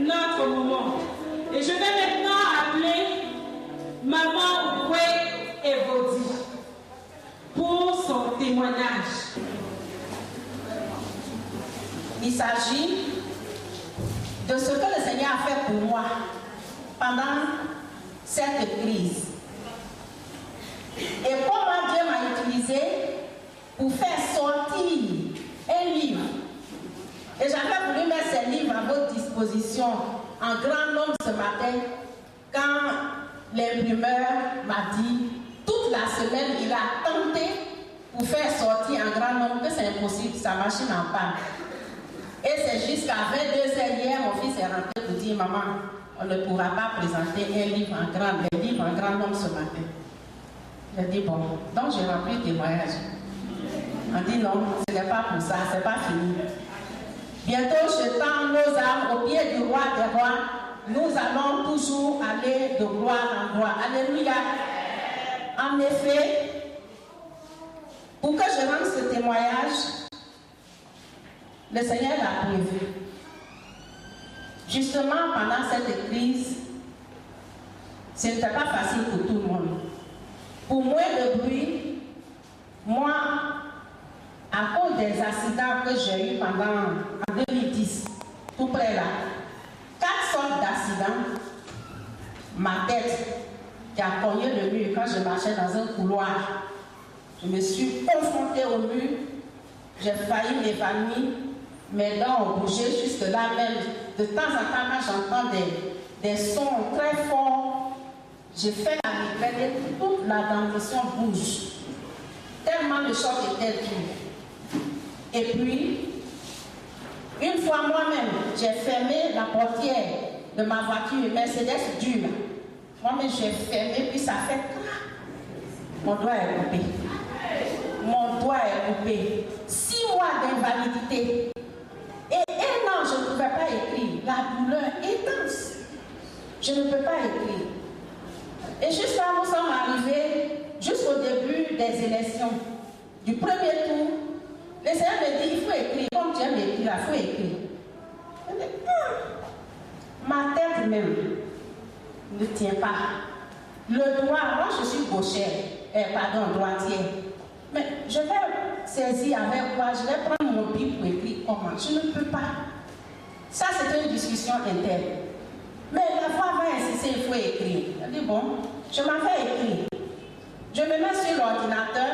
notre moment. Et je vais maintenant appeler Maman Oué Evodi pour son témoignage. Il s'agit de ce que le Seigneur a fait pour moi pendant cette crise. Et comment Dieu m'a utilisé pour faire sortir un livre. Et j'avais voulu mettre ces livres à votre disposition en grand nombre ce matin quand l'imprimeur m'a dit toute la semaine il a tenté pour faire sortir en grand nombre que c'est impossible, sa machine en panne. Et c'est jusqu'à 22h hier, mon fils est rentré pour dire maman, on ne pourra pas présenter un livre en grand nombre ce matin. J'ai dit bon, donc j'ai rempli le témoignage. On dit non, ce n'est pas pour ça, c'est pas fini. Bientôt, jetant nos âmes au pied du roi des rois, nous allons toujours aller de gloire en gloire. Alléluia. En effet, pour que je rende ce témoignage, le Seigneur l'a prévu. Justement, pendant cette crise, ce n'était pas facile pour tout le monde. Pour moins de bruit, moi, à cause des accidents que j'ai eu en 2010, tout près là, 4 sortes d'accidents, ma tête qui a cogné le mur quand je marchais dans un couloir, je me suis confrontée au mur, j'ai failli m'évanouir, mes dents ont bougé jusque là même. De temps en temps, quand j'entends des sons très forts, j'ai fait la migraine et toute la dentition bouge. Tellement le choc était dur. Et puis, une fois moi-même, j'ai fermé la portière de ma voiture, Mercedes dure. Moi-même, j'ai fermé, puis ça fait crac. Mon doigt est coupé. Mon doigt est coupé. 6 mois d'invalidité. Et 1 an, je ne pouvais pas écrire. La douleur intense. Je ne peux pas écrire. Et juste là, nous sommes arrivés jusqu'au début des élections. Du premier tour, le Seigneur me dit, il faut écrire. Comme tu aimes écrire, il faut écrire. Je dis, ma tête même ne tient pas. Le doigt, moi je suis gauchère, droitière. Mais je vais saisir avec quoi, je vais prendre mon bic pour écrire comment. Je ne peux pas. Ça, c'est une discussion interne. Mais la voix va insister, il faut écrire. Je dis, bon, je m'en vais écrire. Je me mets sur l'ordinateur.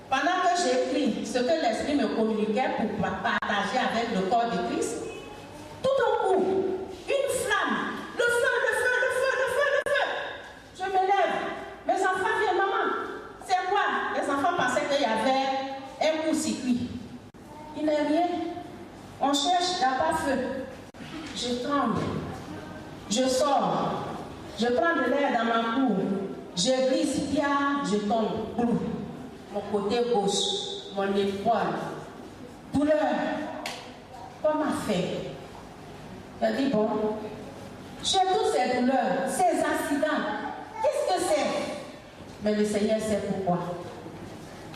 Pendant que j'écris ce que l'Esprit me communiquait pour partager avec le corps de Christ, tout au coup, une flamme, le feu. Je me lève. Mes enfants viennent, maman, c'est quoi? Les enfants pensaient qu'il y avait un court-circuit. Il n'est rien. On cherche, il n'y a pas feu. Je tremble. Je sors. Je prends de l'air dans ma cour. Je glisse, je tombe. Boum. Mon côté gauche, mon épaule. Douleur. Comment faire? Je dis bon, j'ai toutes ces douleurs, ces accidents. Qu'est-ce que c'est? Mais le Seigneur sait pourquoi.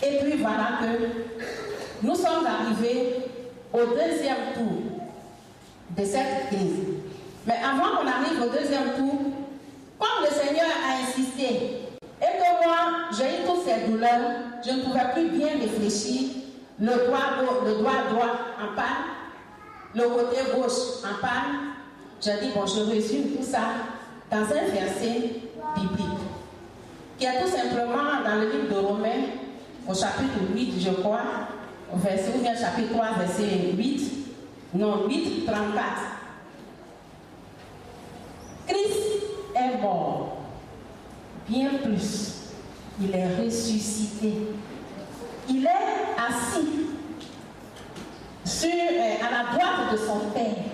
Et puis voilà que nous sommes arrivés au 2e tour de cette crise. Mais avant qu'on arrive au 2e tour, comme le Seigneur a insisté, et que moi j'ai eu toutes ces douleurs, je ne pouvais plus bien réfléchir, le doigt droit en panne, le côté gauche en panne. J'ai dit, bon, je résume tout ça dans un verset biblique, qui est tout simplement dans le livre de Romains, au chapitre 8, je crois, au verset, ou bien chapitre 3, verset 8, non, 8, 34. Christ est mort, bien plus, il est ressuscité. Il est assis à la droite de son Père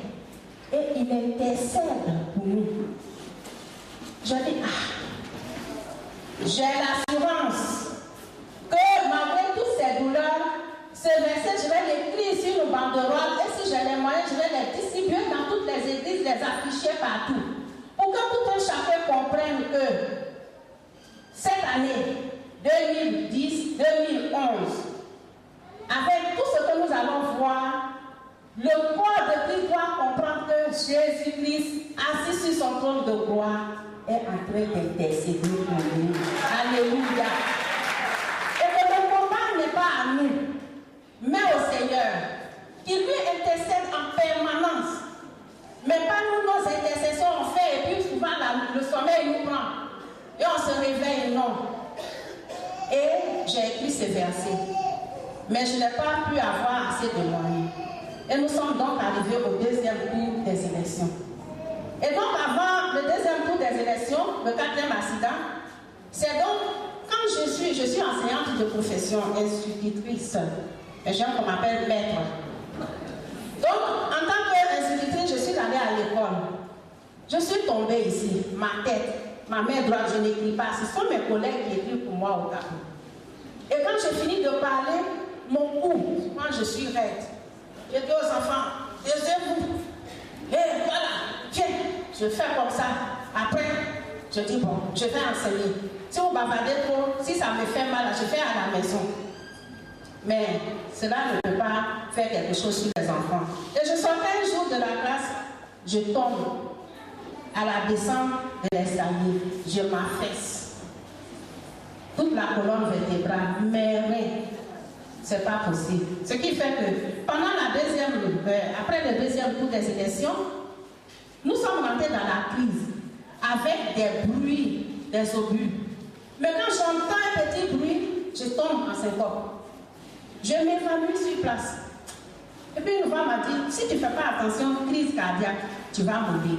et il intercède pour nous. Je dis, j'ai l'assurance que malgré toutes ces douleurs, ce verset, je vais l'écrire sur une banderole et si j'ai les moyens, je vais les distribuer dans toutes les églises, les afficher partout. Pour que tout un chacun comprenne que cette année 2010-2011, avec tout ce que nous allons voir, le corps de Christ doit comprendre que Jésus-Christ, assis sur son trône de gloire, est en train d'intercéder pour nous. Alléluia. Et que le combat n'est pas à nous, mais au Seigneur, qui lui intercède en permanence. Mais pas nous, nos intercessions on fait, et puis souvent le sommeil nous prend. Et on se réveille, non. Et j'ai écrit ce verset. Mais je n'ai pas pu avoir assez de moyens. Et nous sommes donc arrivés au deuxième tour des élections. Et donc avant le deuxième tour des élections, le 4e accident, c'est donc, quand je suis enseignante de profession, institutrice, et j'aime qu'on m'appelle maître. Donc, en tant qu'institutrice, je suis allée à l'école. Je suis tombée ici, ma tête, ma main droite, je n'écris pas. Ce sont mes collègues qui écrivent pour moi au tableau. Et quand j'ai fini de parler, mon cou, quand je suis raide, je dis aux enfants, taisez-vous. Et voilà, tiens, je fais comme ça. Après, je dis, bon, je vais enseigner. Si vous bavardez trop, si ça me fait mal, je fais à la maison. Mais cela ne peut pas faire quelque chose sur les enfants. Et je sortais un jour de la classe, je tombe à la descente de l'escalier, je m'affaisse. Toute la colonne vertébrale, mes reins, c'est pas possible. Ce qui fait que pendant après le deuxième tour des élections, nous sommes rentrés dans la crise avec des bruits, des obus. Mais quand j'entends un petit bruit, je tombe en syncope. Je m'évanouis sur place. Et puis une voix m'a dit, si tu ne fais pas attention, crise cardiaque, tu vas mourir.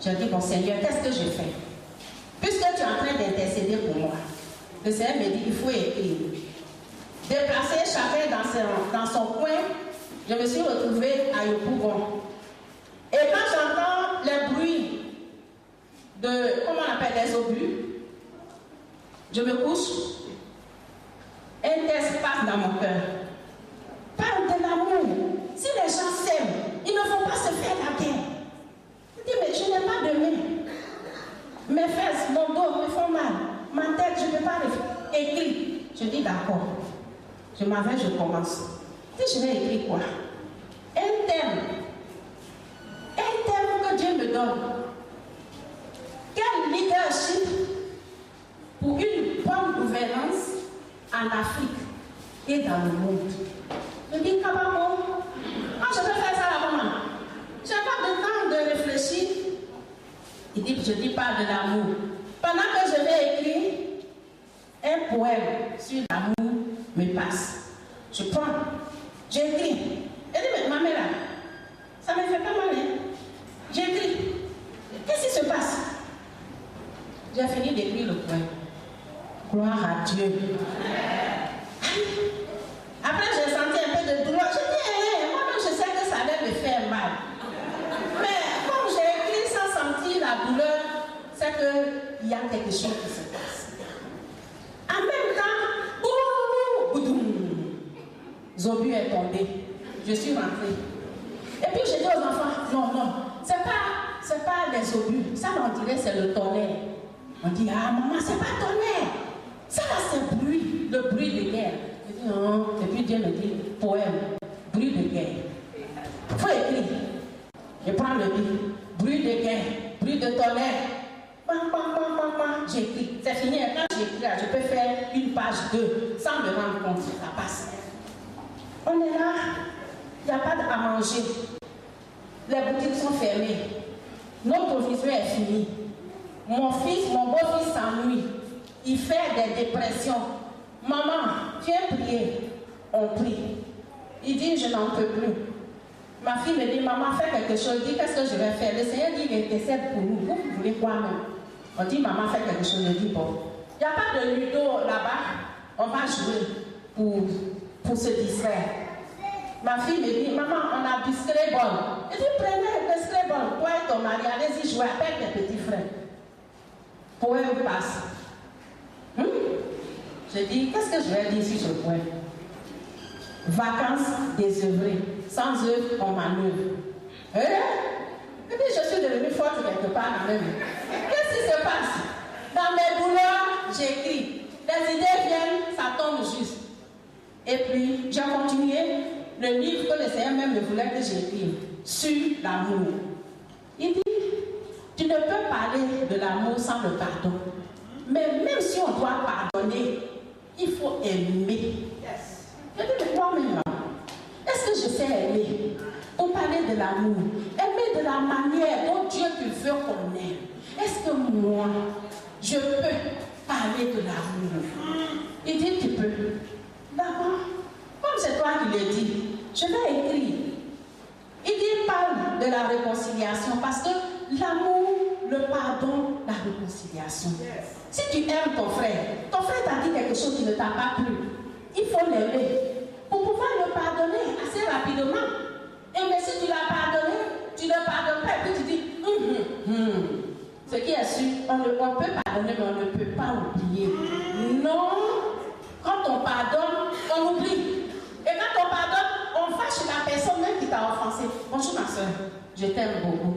J'ai dit, bon Seigneur, qu'est-ce que je fais? Puisque tu es en train d'intercéder pour moi, le Seigneur me dit, il faut écrire. Déplacer chacun dans son coin, je me suis retrouvée à Yopougon. Et quand j'entends les bruits de, comment on appelle, les obus, je me couche. Un test passe dans mon cœur. Parle de l'amour. Si les gens s'aiment, ils ne vont pas se faire la guerre. Je dis, mais je n'ai pas de main. Mes fesses, mon dos me font mal. Ma tête, je ne peux pas écrire. Je dis, d'accord. Je m'avais, je commence. Si je vais écrire quoi? Un thème. Un thème que Dieu me donne. Quel leadership pour une bonne gouvernance en Afrique et dans le monde. Je dis, Kabamo, je peux faire ça là-bas. Je n'ai pas de temps de réfléchir. Il dit, je dis pas de l'amour. Pendant que je vais écrire, un poème sur l'amour me passe. Je prends, j'écris. Elle dit, mais ma mère, ça ne me fait pas mal. Hein? J'écris. Qu'est-ce qui se passe? J'ai fini d'écrire le poème. Gloire à Dieu. Après, j'ai senti un peu de douleur. Je dis, moi-même, je sais que ça allait me faire mal. Mais comme j'ai écrit sans sentir la douleur, c'est qu'il y a quelque chose qui se passe. En même temps, Zobu est tombé. Je suis rentrée. Et puis, j'ai dit aux enfants, non, c'est pas les obus. Ça, on dirait, c'est le tonnerre. On dit, ah, maman, c'est pas tonnerre. Ça là, c'est bruit, le bruit de guerre. Je dis non, et puis Dieu me dit, poème, bruit de guerre. Il faut écrire. Je prends le livre, bruit de guerre, bruit de tonnerre. J'écris. C'est fini. Quand j'écris, je peux faire une page 2 sans me rendre compte. Ça passe. On est là, il n'y a pas à manger. Les boutiques sont fermées. Notre provision est finie. Mon beau-fils s'ennuie. Il fait des dépressions. Maman, viens prier. On prie. Il dit, je n'en peux plus. Ma fille me dit, maman, fais quelque chose. Dis, qu'est-ce que je vais faire? Le Seigneur dit, il intercède pour nous. Vous voulez quoi même? On dit, maman, fais quelque chose. Je dis, bon. Il n'y a pas de ludo là-bas. On va jouer pour se distraire. Ma fille me dit, maman, on a du scrabble. Je dis, prenez le scrabble. Toi et ton mari, allez-y jouer avec tes petits frères. Poème passe. Je dis, qu'est-ce que je vais dire sur ce poème? Vacances désœuvrées. Sans œuvre, on manœuvre. Et puis je suis devenue forte quelque part quand même. Qu'est-ce qui se passe? Dans mes douleurs, j'écris. Les idées viennent, ça tombe juste. Et puis, j'ai continué le livre que le Seigneur même me voulait que j'écrive. Sur l'amour. ne peux parler de l'amour sans le pardon. Mais même si on doit pardonner, il faut aimer. Je dis, mais moi-même, est-ce que je sais aimer? Pour parler de l'amour, aimer de la manière dont Dieu te veut qu'on aime. Est-ce que moi, je peux parler de l'amour? Il dit, tu peux. D'accord? Comme c'est toi qui l'as dit, je vais écrire. Il dit, parle de la réconciliation parce que l'amour, le pardon, la réconciliation. Si tu aimes ton frère t'a dit quelque chose qui ne t'a pas plu, il faut l'aimer pour pouvoir le pardonner assez rapidement. Et mais si tu l'as pardonné, tu ne pardonnes pas et puis tu dis, ce qui est sûr, on peut pardonner mais on ne peut pas oublier. Non, quand on pardonne, on oublie. Et quand on pardonne, on va chez la personne même qui t'a offensé. Bonjour ma soeur, je t'aime beaucoup.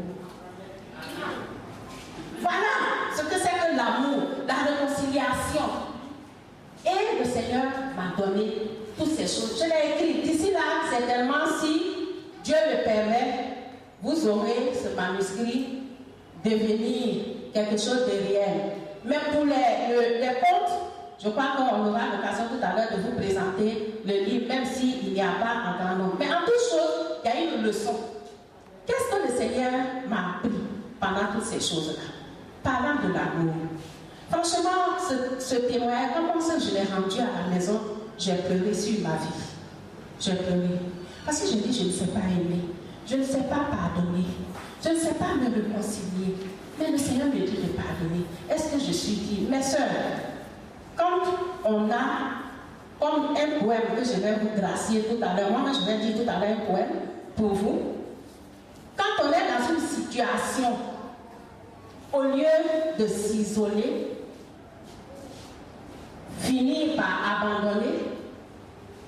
Voilà ce que c'est que l'amour, la réconciliation. Et le Seigneur m'a donné toutes ces choses. Je l'ai écrit. D'ici là, certainement, si Dieu le permet, vous aurez ce manuscrit devenir quelque chose de réel. Mais pour les contes, je crois qu'on aura l'occasion tout à l'heure de vous présenter le livre, même s'il n'y a pas un grand nombre. Mais en toute chose, il y a une leçon. Qu'est-ce que le Seigneur m'a appris pendant toutes ces choses-là? Parlant de l'amour. Franchement, ce témoignage, comment ça je l'ai rendu à la maison, j'ai pleuré sur ma vie. J'ai pleuré. Parce que je dis, je ne sais pas aimer. Je ne sais pas pardonner. Je ne sais pas me réconcilier. Mais le Seigneur me dit de pardonner. Est-ce que je suis digne? Mes sœurs, quand on a comme un poème que je vais vous gracier tout à l'heure, moi je vais dire tout à l'heure un poème pour vous. Quand on est dans une situation, au lieu de s'isoler, finir par abandonner,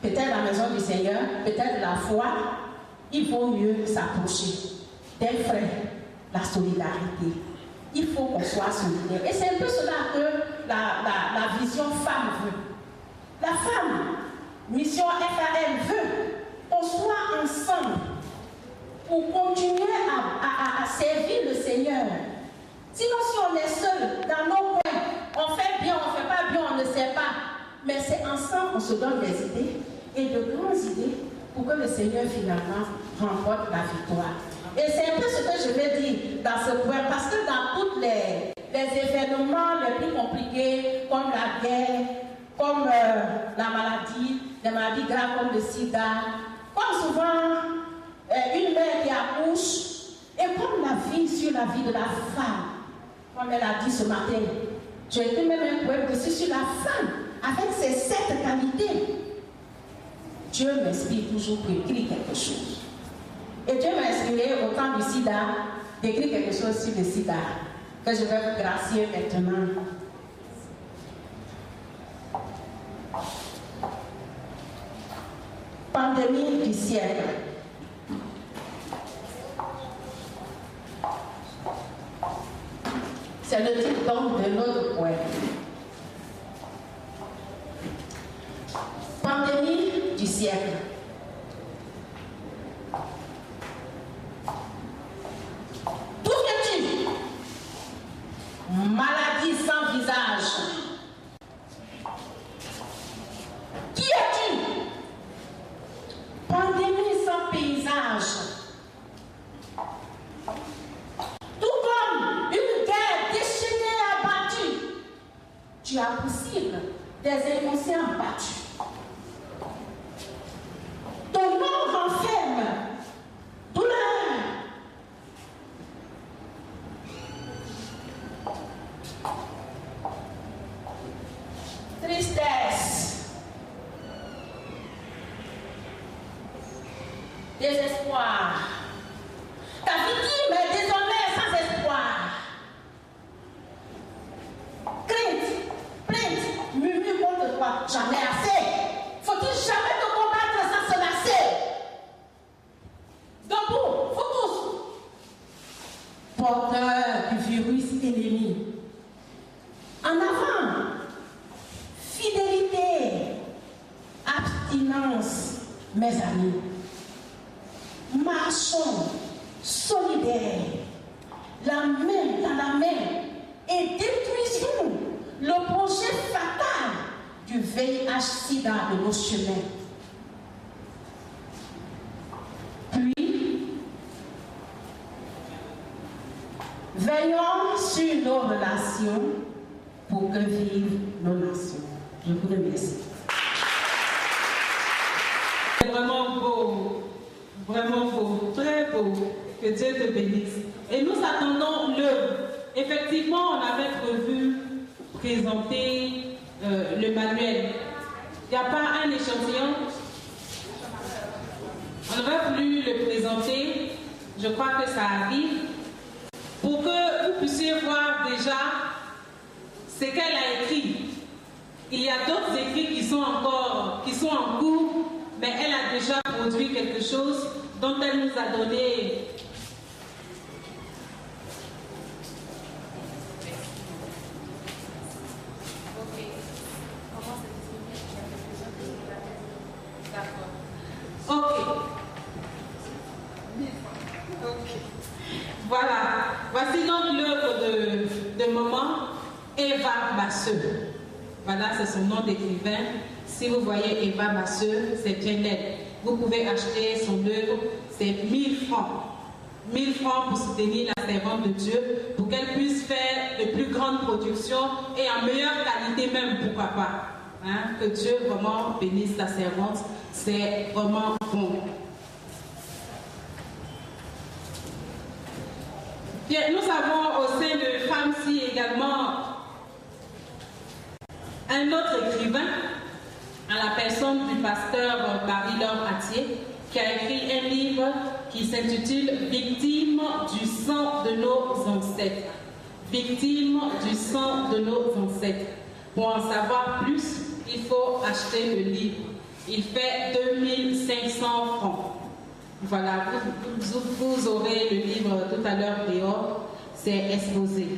peut-être la maison du Seigneur, peut-être la foi, il vaut mieux s'approcher d'un frère, la solidarité. Il faut qu'on soit solidaire. Et c'est un peu cela que la vision femme veut. La femme, mission FAM veut qu'on soit ensemble pour continuer à servir le Seigneur. Sinon, si on est seul dans nos coins, on fait bien, on ne fait pas bien, on ne sait pas. Mais c'est ensemble qu'on se donne des idées et de grandes idées pour que le Seigneur finalement remporte la victoire. Et c'est un peu ce que je vais dire dans ce point, parce que dans tous les événements les plus compliqués, comme la guerre, comme la maladie, les maladies graves comme le sida, comme souvent une mère qui accouche, et comme la vie sur la vie de la femme, comme elle a dit ce matin, j'ai écrit même un poème aussi sur la femme, avec ses 7 qualités. Dieu m'inspire toujours pour écrire quelque chose. Et Dieu m'a inspiré au temps du sida d'écrire quelque chose sur le sida, que je vais vous gracier maintenant. Pandémie du siècle. C'est le titre donc de notre poème. Pandémie du siècle. D'où viens-tu? Maladie sans visage. Qui es-tu? Pandémie sans paysage. Tout comme une guerre déchaînée abattue. Tu as possible des inconscients battus. Ton nom renferme douleur. Tristesse. Désespoir. Ta victime est désormais sans espoir. Crainte, plainte, murmure contre toi. J'en ai assez. Faut-il jamais te combattre sans se lasser? Debout, vous tous, porteurs du virus ennemi. En avant, fidélité, abstinence, mes amis. Marchons solidaires. dans la main et détruisons le projet fatal du VIH-Sida de nos chemins. Puis, veillons sur nos relations pour que vivent nos nations. Je vous remercie. C'est vraiment beau, très beau. Que Dieu te bénisse. Et nous attendons l'œuvre. Effectivement, on avait prévu présenter le manuel. Il n'y a pas un échantillon. On aurait voulu le présenter. Je crois que ça arrive. Pour que vous puissiez voir déjà ce qu'elle a écrit. Il y a d'autres écrits qui sont en cours, mais elle a déjà produit quelque chose dont elle nous a donné Voilà, voici donc l'œuvre de maman Eva Masseux. Voilà, c'est son nom d'écrivain. Si vous voyez Eva Masseux, c'est bien net. Vous pouvez acheter son œuvre, c'est 1000 francs. 1000 francs pour soutenir la servante de Dieu, pour qu'elle puisse faire de plus grandes productions et en meilleure qualité même, pourquoi pas. Hein? Que Dieu vraiment bénisse la servante, c'est vraiment bon. Bien, nous avons au sein de FAMSI également un autre écrivain, à la personne du pasteur Marie-Laure Attier, qui a écrit un livre qui s'intitule « Victimes du sang de nos ancêtres ». Victimes du sang de nos ancêtres. Pour en savoir plus, il faut acheter le livre. Il fait 2500 francs. Voilà, vous aurez le livre tout à l'heure dehors, c'est exposé.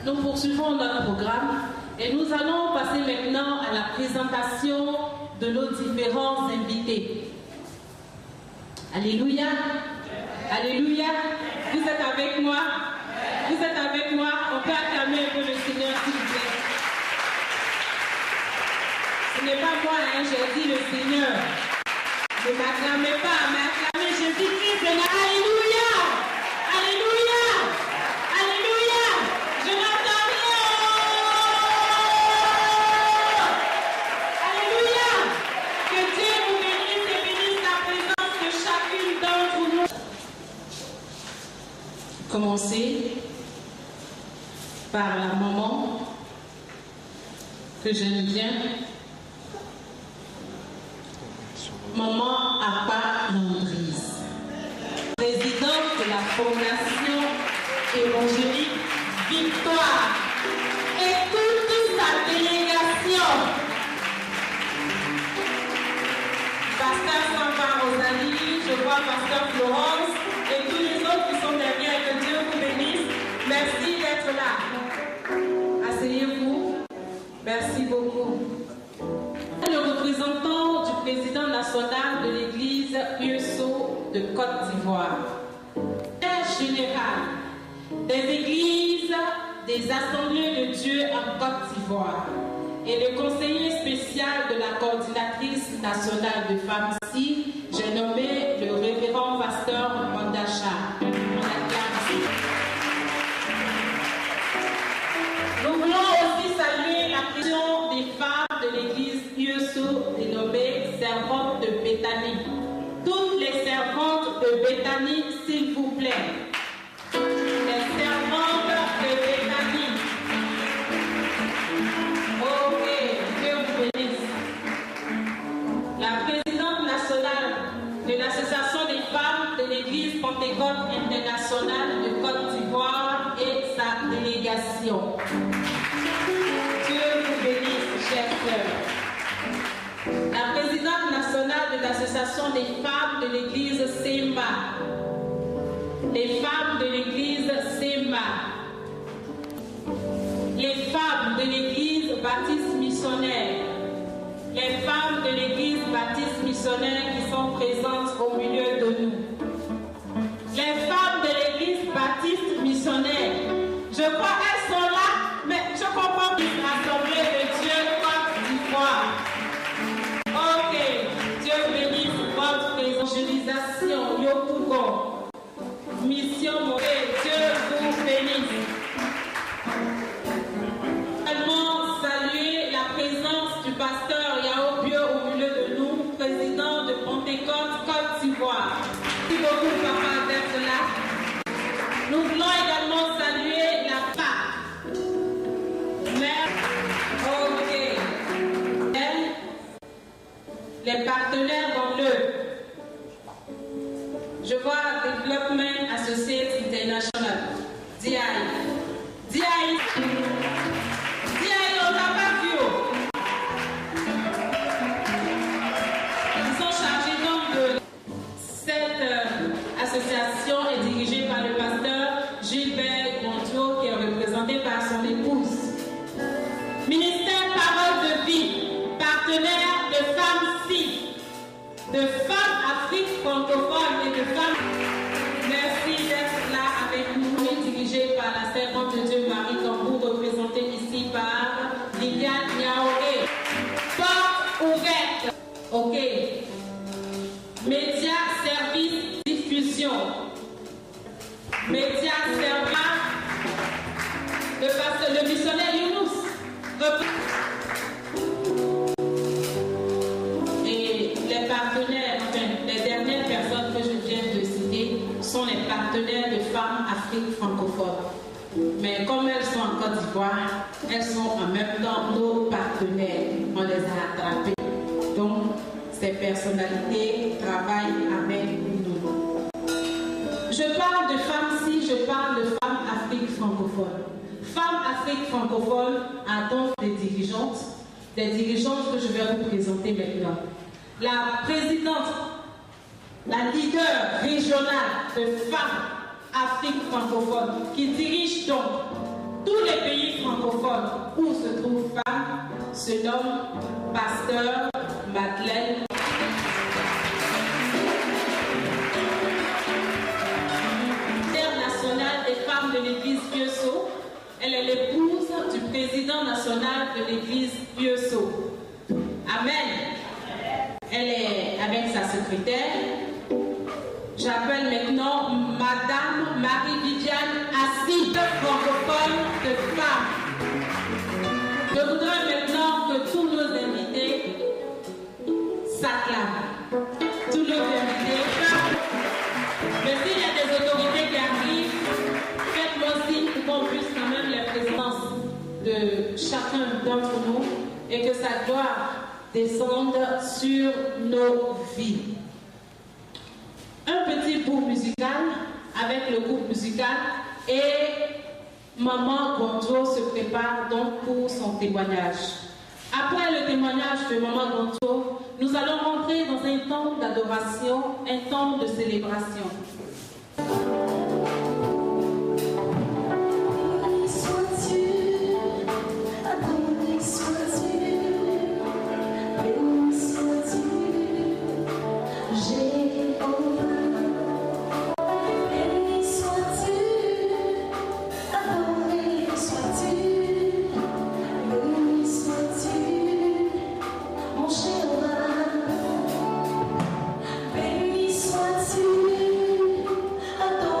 Nous poursuivons notre programme et nous allons passer maintenant à la présentation de nos différents invités. Alléluia, alléluia, vous êtes avec moi, vous êtes avec moi, on peut acclamer un peu le Seigneur s'il vous plaît. Ce n'est pas moi, hein, j'ai dit le Seigneur. Ne m'acclamez pas, mais acclamez Jésus-Christ. Alléluia! Alléluia! Alléluia! Je n'entends rien! Alléluia! Que Dieu vous bénisse et bénisse la présence de chacune d'entre nous. Commencez par la maman que j'aime bien. Maman Abba Landrise, présidente de la Fondation évangélique Victoire et toute sa délégation. Pasteur Samba Rosalie, je vois Pasteur Florence et tous les autres qui sont derrière, que Dieu vous bénisse. Merci d'être là. Asseyez-vous. Merci beaucoup. Le représentant du président national de l'église USO de Côte d'Ivoire, le général des églises des assemblées de Dieu en Côte d'Ivoire et le conseiller spécial de la coordinatrice nationale de FAMSI, j'ai nommé le révérend pasteur Mandacha. Nous voulons aussi saluer la pression des femmes de l'église USO dénommée servantes de Béthanie. Toutes les servantes de Béthanie, s'il vous plaît. Les servantes de Béthanie. Ok, Dieu vous bénisse. La présidente nationale de l'association des femmes de l'église Pentecôte internationale de Côte d'Ivoire et sa délégation. Dieu vous bénisse, chers sœurs. La présidente nationale de l'association des femmes de l'église SEMA. Les femmes de l'église SEMA. Les femmes de l'église baptiste missionnaire. les femmes de l'église baptiste missionnaire qui sont présentes au milieu de nous. Les femmes de l'église baptiste missionnaire, je crois qu'elles sont là, mais je comprends plus l'assemblée de Dieu Côte d'Ivoire. Ok, Dieu bénisse votre évangélisation, Yopougon, mission Morée, Dieu vous bénisse. Également saluer la présence du pasteur Yao Bio au milieu de nous, président de Pentecôte Côte d'Ivoire. Merci beaucoup papa d'être là. Nous voulons également saluer la PAC. Mère, ok. Les partenaires dans le. Je vois Development Associates International. DI. DI, on n'a pas vu. Ils sont chargés donc de cette association est dirigée par le pasteur Gilbert Gontiot qui est représenté par son épouse. Ministère Parole de Vie, partenaire de femmes filles, de femmes Afrique francophone et de femmes. Merci d'être là avec nous, dirigé par la servante de Dieu Marie Cambou, représentée ici par Liliane Niaoé. Porte ouverte. Ok. Médias, services, diffusion. Médias, services. Le missionnaire Younous. Et les partenaires, enfin, les dernières personnes que je viens de citer sont les partenaires de femmes Afrique francophone. Mais comme elles sont en Côte d'Ivoire, elles sont en même temps nos partenaires. On les a attrapées. Donc, ces personnalités travaillent avec nous. Je parle de femmes si je parle de femmes Afrique francophone. Femmes Afrique francophone a donc des dirigeantes que je vais vous présenter maintenant. La présidente, la leader régionale de femmes Afrique francophone qui dirige donc tous les pays francophones où se trouvent femmes se nomme Pasteur Madeleine. Internationale des femmes de l'église Vieux-Sceaux. Elle est l'épouse du président national de l'église Vieux-Sceaux. Amen. Elle est avec sa secrétaire. J'appelle maintenant Madame Marie-Viviane Assis, francophone de femmes. Je voudrais maintenant que tous nos invités s'acclament. Tous nos invités. Mais s'il y a des autorités qui arrivent, faites-moi signe pour qu'on puisse quand même la présence de chacun d'entre nous et que sa gloire descende sur nos vies. Un petit bout musical avec le groupe musical et Maman Gontiot se prépare donc pour son témoignage. Après le témoignage de Maman Gontiot, nous allons rentrer dans un temps d'adoration, un temps de célébration. Béni sois-tu, adoré.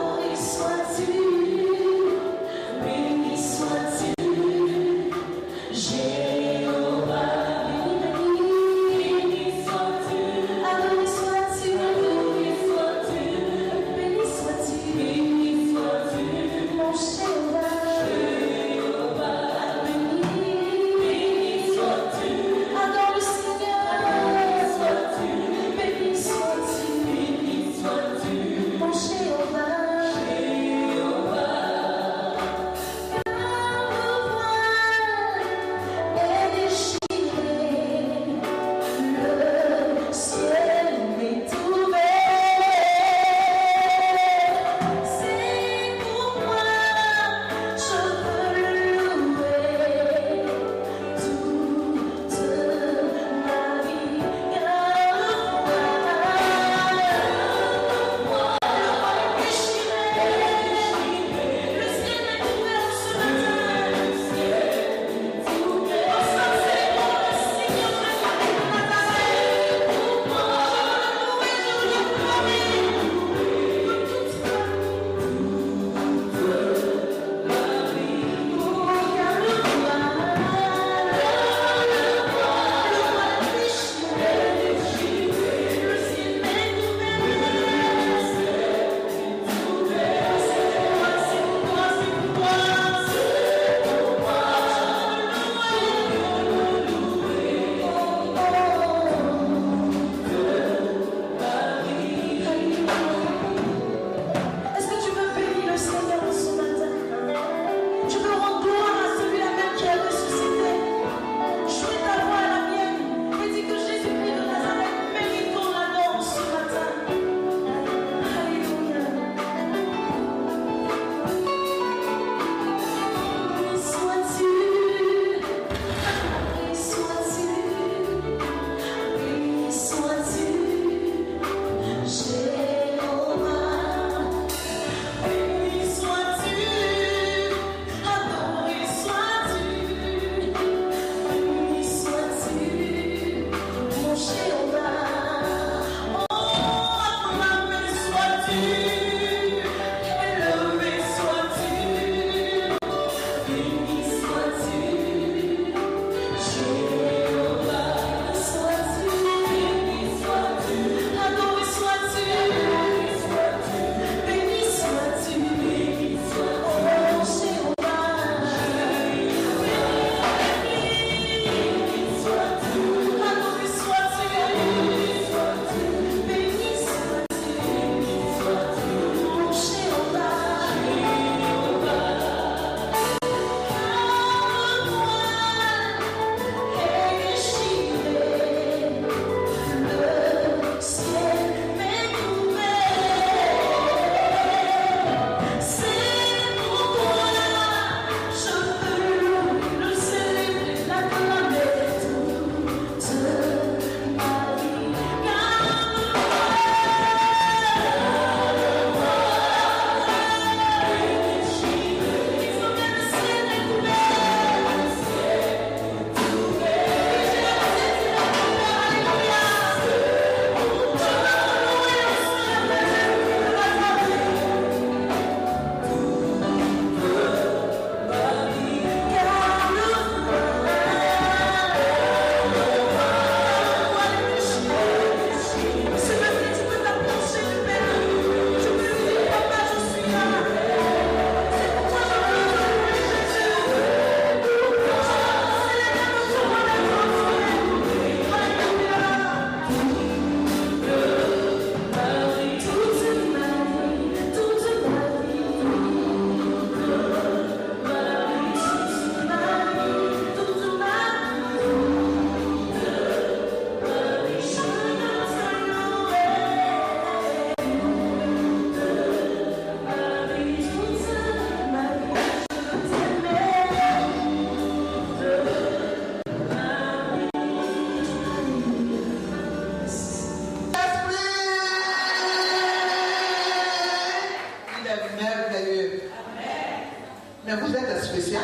vous êtes spécial.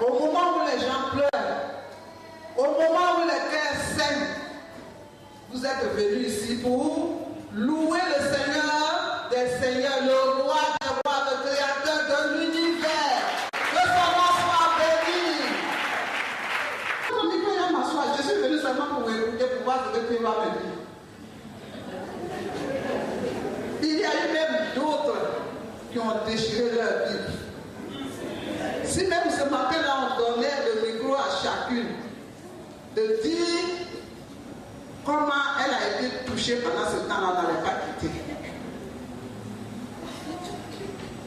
Au moment où les gens pleurent, au moment où les cœurs saignent, vous êtes venus ici pour louer le Seigneur des Seigneurs, le roi des rois, le créateur de l'univers. Que son nom soit béni. On dit que je vais m'asseoir. Je suis venu seulement pour écouter, pour voir ce que Dieu va me dire. Il y a eu même d'autres qui ont déchiré leur Bible. Si même ce matin-là, on donnait le micro à chacune, de dire comment elle a été touchée pendant ce temps-là, on n'allait pas quitter.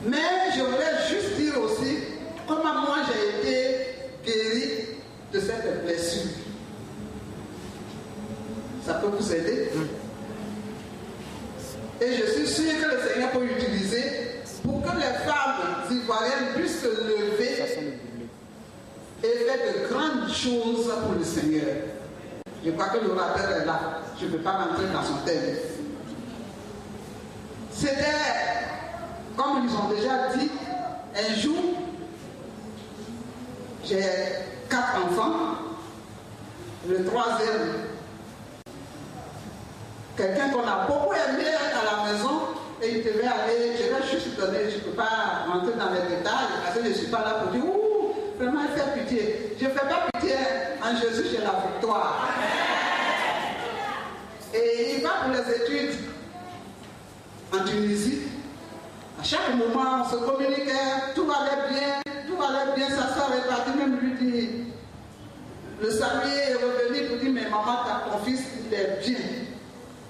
Mais je voulais juste dire aussi comment moi j'ai été guéri de cette blessure. Ça peut vous aider? Et je suis sûr que le Seigneur peut l'utiliser pour que les femmes ivoiriennes puissent se lever et faire de grandes choses pour le Seigneur. Je crois que l'orateur est là. Je ne peux pas rentrer dans son thème. C'était, comme ils ont déjà dit, un jour, j'ai 4 enfants. Le 3e, quelqu'un qu'on a beaucoup aimé à la maison, et il devait aller, je vais juste donner, je ne peux pas rentrer dans les détails, parce que je ne suis pas là pour dire, ouh, vraiment, il fait pitié. Je ne fais pas pitié, en Jésus, j'ai la victoire. Et il va pour les études en Tunisie. À chaque moment, on se communiquait, tout allait bien, ça s'est réparti, même lui dit, le saluer est revenu pour dire, mais maman, ton fils, il est bien.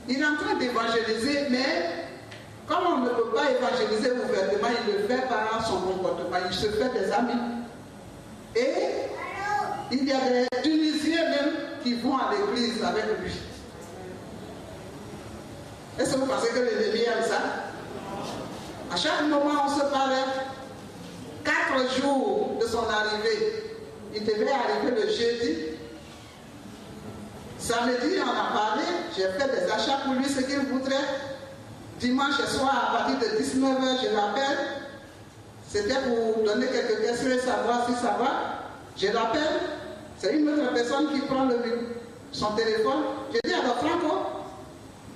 Il est en train d'évangéliser, mais comme on ne peut pas évangéliser ouvertement, il le fait par son comportement, il se fait des amis. Et il y a des Tunisiens même qui vont à l'église avec lui. Est-ce que vous pensez que l'ennemi aime ça? À chaque moment, on se parlait. 4 jours de son arrivée. Il devait arriver le jeudi. Samedi, on a parlé. J'ai fait des achats pour lui, ce qu'il voudrait. Dimanche soir, à partir de 19h, je l'appelle. C'était pour donner quelques questions et savoir si ça va. Je l'appelle. C'est une autre personne qui prend son téléphone. Je dis alors Franco.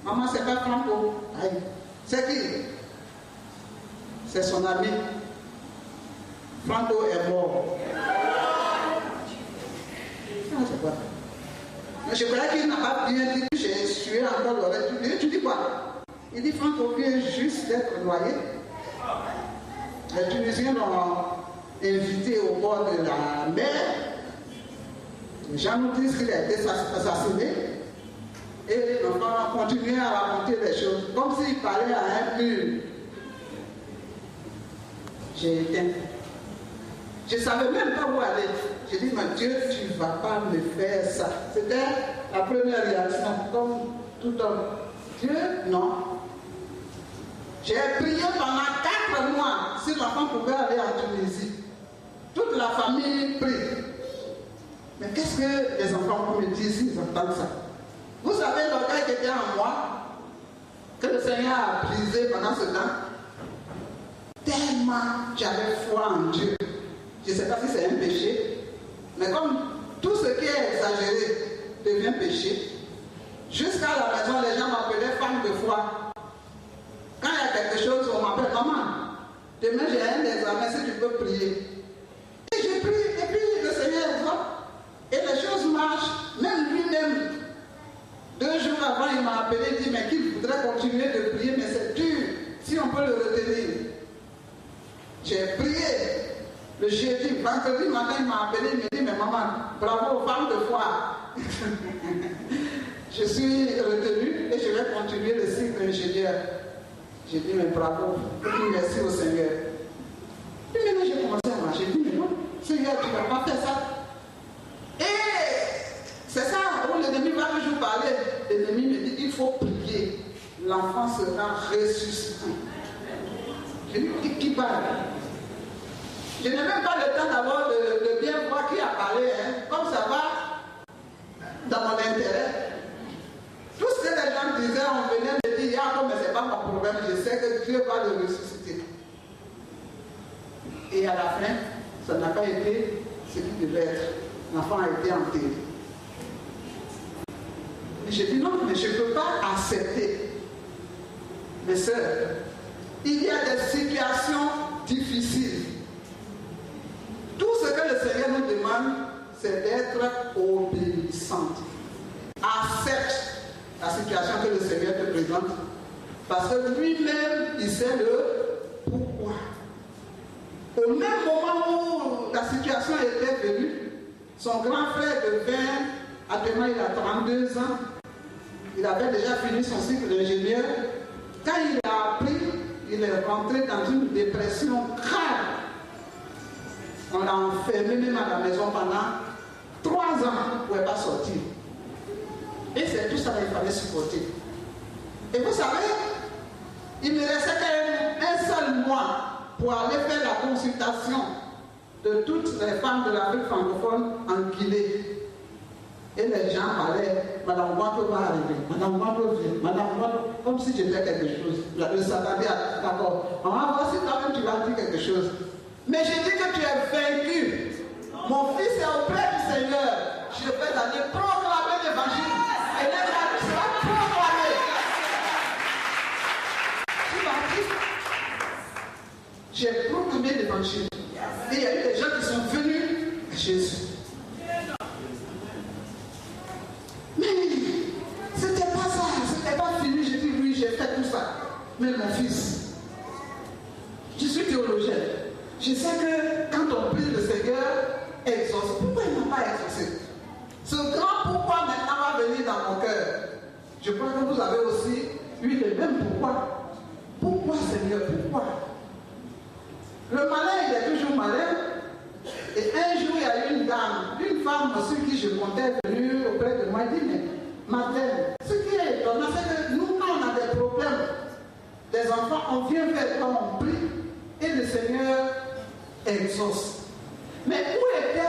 Maman, c'est pas Franco. Aïe. C'est qui? C'est son ami. Franco est mort. Ah, c'est quoi? Mais je croyais qu'il n'a pas bien dit que j'ai sué encore l'oreille. Tu dis quoi? Il dit Franco vient juste d'être noyé. Les Tunisiens l'ont invité au bord de la mer. Les gens nous disent qu'il a été assassiné. Et l'enfant a continué à raconter les choses, comme s'il parlait à un mur. J'ai éteint. Je ne savais même pas où aller. J'ai dit, mais Dieu, tu ne vas pas me faire ça. C'était la première réaction, comme tout homme. Dieu, non. J'ai prié pendant 4 mois si l'enfant pouvait aller en Tunisie. Toute la famille prie. Mais qu'est-ce que les enfants me disent s'ils entendent ça? Vous savez l'orgueil qui était en moi, que le Seigneur a brisé pendant ce temps. Tellement j'avais foi en Dieu. Je ne sais pas si c'est un péché, mais comme tout ce qui est exagéré devient péché, jusqu'à la maison, les gens m'appelaient femme de foi. Quand il y a quelque chose, on m'appelle maman. Demain, j'ai un examen, si tu peux prier. Et je prie, et puis le Seigneur voit. Et les choses marchent, même lui-même. 2 jours avant, il m'a appelé et dit, mais qu'il voudrait continuer de prier, mais c'est dur, si on peut le retenir. J'ai prié. Le jeudi, vendredi matin, il m'a appelé, il me dit, mais maman, bravo, femme de foi. Je suis retenu et je vais continuer le cycle ingénieur. J'ai dit, mais bravo, et merci au Seigneur. Puis maintenant, j'ai commencé à marcher. J'ai dit, mais non, Seigneur, tu ne vas pas faire ça. Et c'est ça où l'ennemi va toujours parler. L'ennemi me dit, il faut prier. L'enfant sera ressuscité. Je dis, qui parle? Je n'ai même pas le temps d'avoir de bien voir qui a parlé. Hein. Comme ça va dans mon intérêt. Tout ce que les gens disaient, on venait me dire, ah, mais ce n'est pas mon problème, je sais que Dieu va le ressusciter. Et à la fin, ça n'a pas été ce qui devait être. L'enfant a été enterré. Et j'ai dit non, mais je ne peux pas accepter. Mes sœurs, il y a des situations difficiles. Tout ce que le Seigneur nous demande, c'est d'être obéissante. Accepte la situation que le Seigneur te présente. Parce que lui-même, il sait le pourquoi. Au même moment où la situation était venue, son grand frère de 20, actuellement il a 32 ans, il avait déjà fini son cycle d'ingénieur. Quand il a appris, il est rentré dans une dépression grave. On l'a enfermé même à la maison pendant 3 ans, il ne pouvait pas sortir. Et c'est tout ça qu'il fallait supporter. Et vous savez, il me restait qu'un seul mois pour aller faire la consultation de toutes les femmes de l'Afrique francophone en Guinée. Et les gens parlaient, Madame Ouattara va arriver, Madame Ouattara vient, Madame Ouattara, comme si j'étais quelque chose. Le savait, d'accord, on va voir si toi-même tu vas dire quelque chose. Mais j'ai dit que tu es vaincu. Mon fils est auprès du Seigneur. Je vais aller proclamer l'évangile. Et l'évangile sera proclamé. Tu vas dire, j'ai proclamé l'évangile. Et il y a eu des gens qui sont venus à Jésus. Mais c'était pas ça, c'était pas fini. J'ai dit oui, j'ai fait tout ça. Mais mon fils, je suis théologien. Je sais que quand on prie le Seigneur exauce. Pourquoi il ne m'a pas exaucé? Ce grand pourquoi maintenant va venir dans mon cœur. Je crois que vous avez aussi eu le même pourquoi. Pourquoi Seigneur? Pourquoi? Le malin, il est toujours malin. Et un jour, il y a une dame, une femme sur qui je comptais venue auprès de moi. Elle dit, mais madame, ce qui est étonnant, c'est que nous, quand on a des problèmes, des enfants, on vient vers toi, on prie, et le Seigneur exauce. Mais où était